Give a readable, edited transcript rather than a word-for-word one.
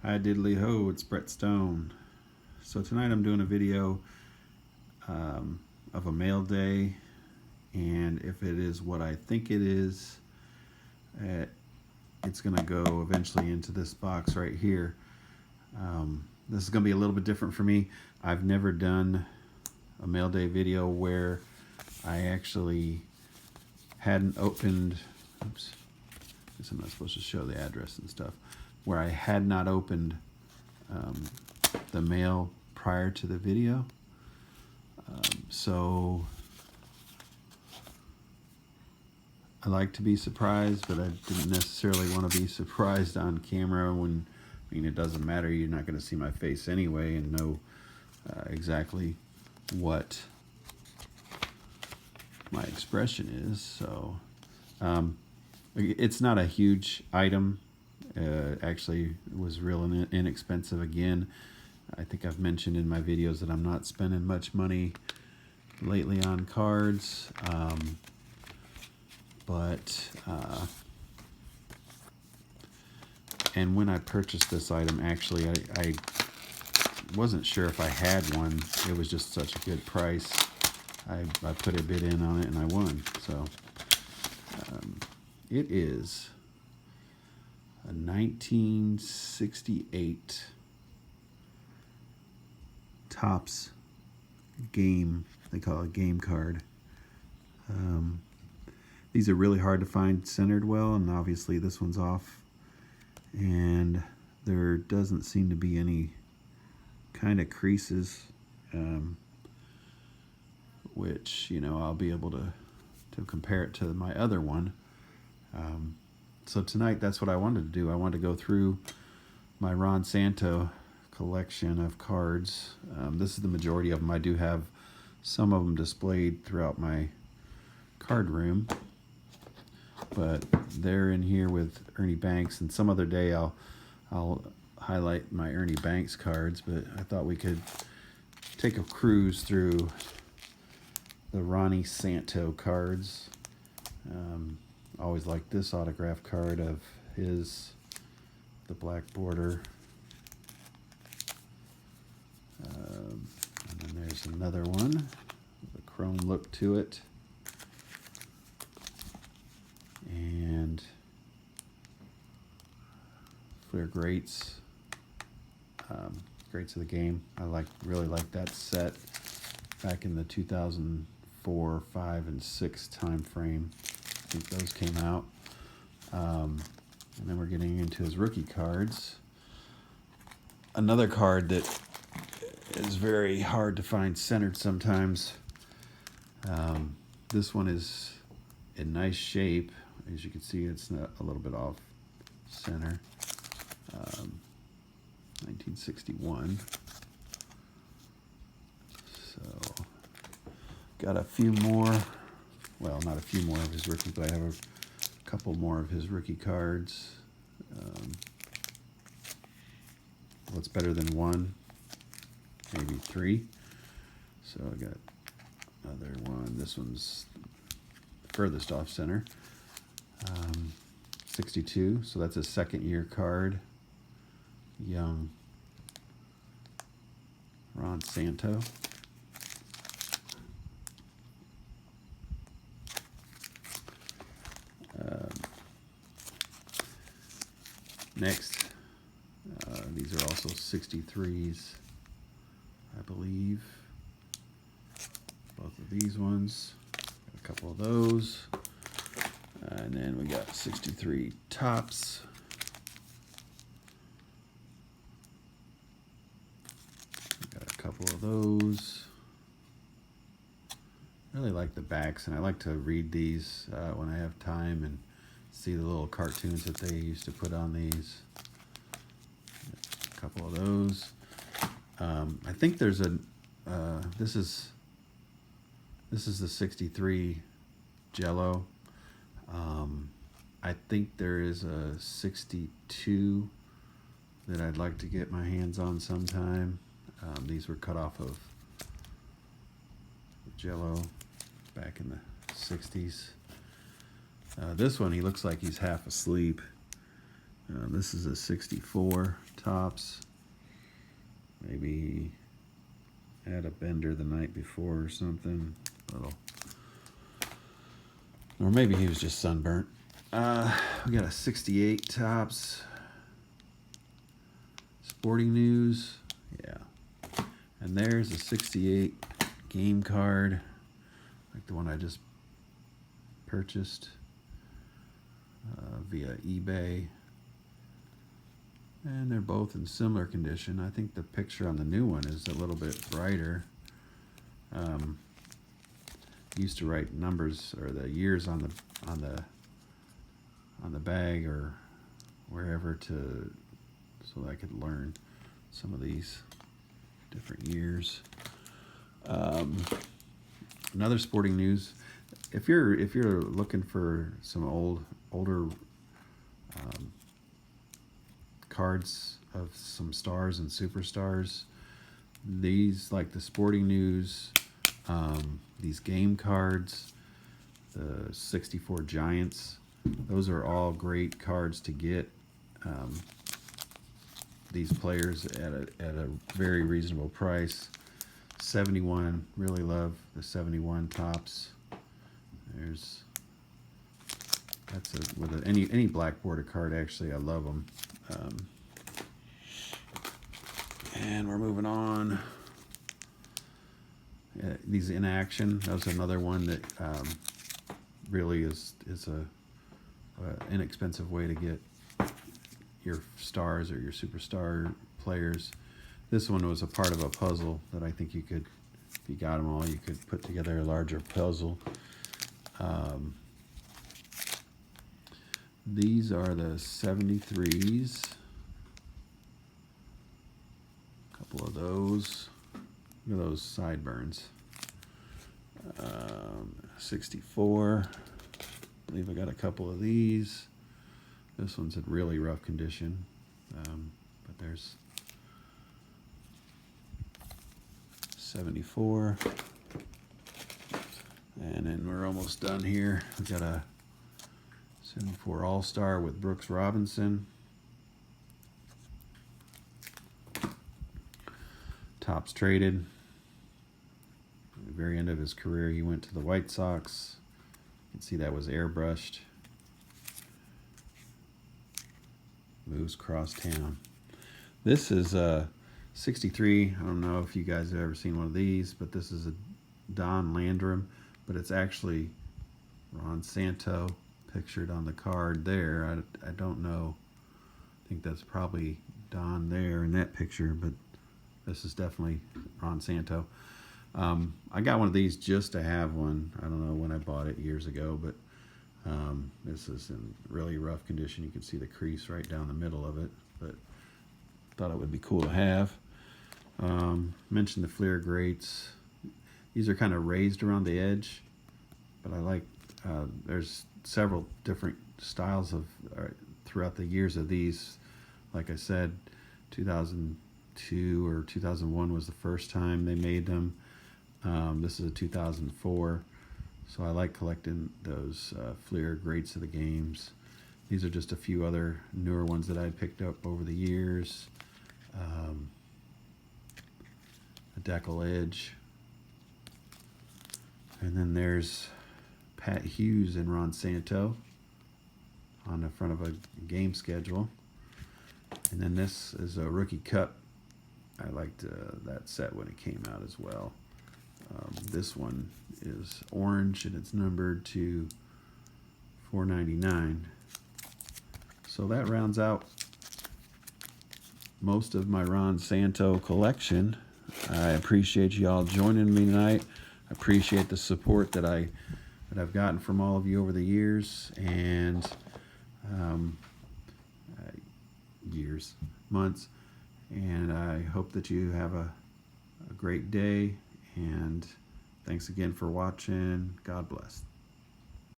Hi diddly ho, it's Brett Stone. So tonight I'm doing a video of a mail day, and if it is what I think it is, it's going to go eventually into this box right here. This is going to be a little bit different for me. I've never done a mail day video where I actually hadn't opened, oops, I guess I'm not supposed to show the address and stuff, where I had not opened the mail prior to the video. So I like to be surprised, but I didn't necessarily want to be surprised on camera when, I mean, it doesn't matter. You're not going to see my face anyway and know exactly what my expression is. So it's not a huge item. Actually, it was real inexpensive again. I think I've mentioned in my videos that I'm not spending much money lately on cards. And when I purchased this item, actually, I wasn't sure if I had one. It was just such a good price. I put a bid in on it and I won. So it is a 1968 Topps game. They call it game card. These are really hard to find centered well, and obviously this one's off. And there doesn't seem to be any kind of creases, which, you know, I'll be able to compare it to my other one. So tonight, that's what I wanted to do. I wanted to go through my Ron Santo collection of cards. This is the majority of them. I do have some of them displayed throughout my card room, but they're in here with Ernie Banks, and some other day I'll highlight my Ernie Banks cards, but I thought we could take a cruise through the Ronnie Santo cards. Always liked this autograph card of his, the black border. And then there's another one with a chrome look to it. And Flair Greats, Greats of the Game. I really like that set back in the 2004, 5, and 6 time frame. I think those came out. And then we're getting into his rookie cards. Another card that is very hard to find centered sometimes. This one is in nice shape. As you can see, it's a little bit off center. 1961. So, got a few more. Well, not a few more of his rookie, but I have a couple more of his rookie cards. What's better than one? Maybe three. So I got another one. This one's furthest off center. 62. So that's a second year card. Young Ron Santo. Next, these are also 63s, I believe. Both of these ones, got a couple of those. And then we got 63 Topps. We got a couple of those. Really like the backs, and I like to read these when I have time and see the little cartoons that they used to put on these. A couple of those. I think there's a this is the 63 Jello. I think there is a 62 that I'd like to get my hands on sometime. These were cut off of Jello back in the 60s. This one, he looks like he's half asleep. This is a 64 tops. Maybe he had a bender the night before or something. Or maybe he was just sunburnt. We got a 68 tops. Sporting News. Yeah. And there's a 68 game card, like the one I just purchased via eBay. And they're both in similar condition. I think the picture on the new one is a little bit brighter. Used to write numbers or the years on the bag or wherever so that I could learn some of these different years. Another Sporting News. If you're looking for some older cards of some stars and superstars, these, like the Sporting News, these game cards, the 64 Giants, those are all great cards to get. These players at a very reasonable price. 71, really love the 71 tops. With any black border card, actually, I love them. And we're moving on. These in action. That was another one that really is a inexpensive way to get your stars or your superstar players. This one was a part of a puzzle that I think you could, if you got them all, you could put together a larger puzzle. These are the 73s. A couple of those. Look at those sideburns. 64. I believe I got a couple of these. This one's in really rough condition, but there's 74. And then we're almost done here. We've got a 74 All-Star with Brooks Robinson. Tops traded. At the very end of his career, he went to the White Sox. You can see that was airbrushed. Moves cross town. This is a 63. I don't know if you guys have ever seen one of these, but this is a Don Landrum, but it's actually Ron Santo pictured on the card there. I don't know. I think that's probably Don there in that picture, but this is definitely Ron Santo. I got one of these just to have one. I don't know when I bought it, years ago, but this is in really rough condition. You can see the crease right down the middle of it, but thought it would be cool to have. Mentioned the Fleer grates. These are kind of raised around the edge, but I like, there's several different styles of throughout the years of these. Like I said, 2002 or 2001 was the first time they made them. This is a 2004. So I like collecting those Fleer greats of the games. These are just a few other newer ones that I picked up over the years. A Decal Edge. And then there's Pat Hughes and Ron Santo on the front of a game schedule. And then this is a Rookie Cup. I liked that set when it came out as well. This one is orange and it's numbered to 499. So that rounds out most of my Ron Santo collection. I appreciate you all joining me tonight. I appreciate the support that I've gotten from all of you over the years and months, and I hope that you have a great day, and thanks again for watching. God bless.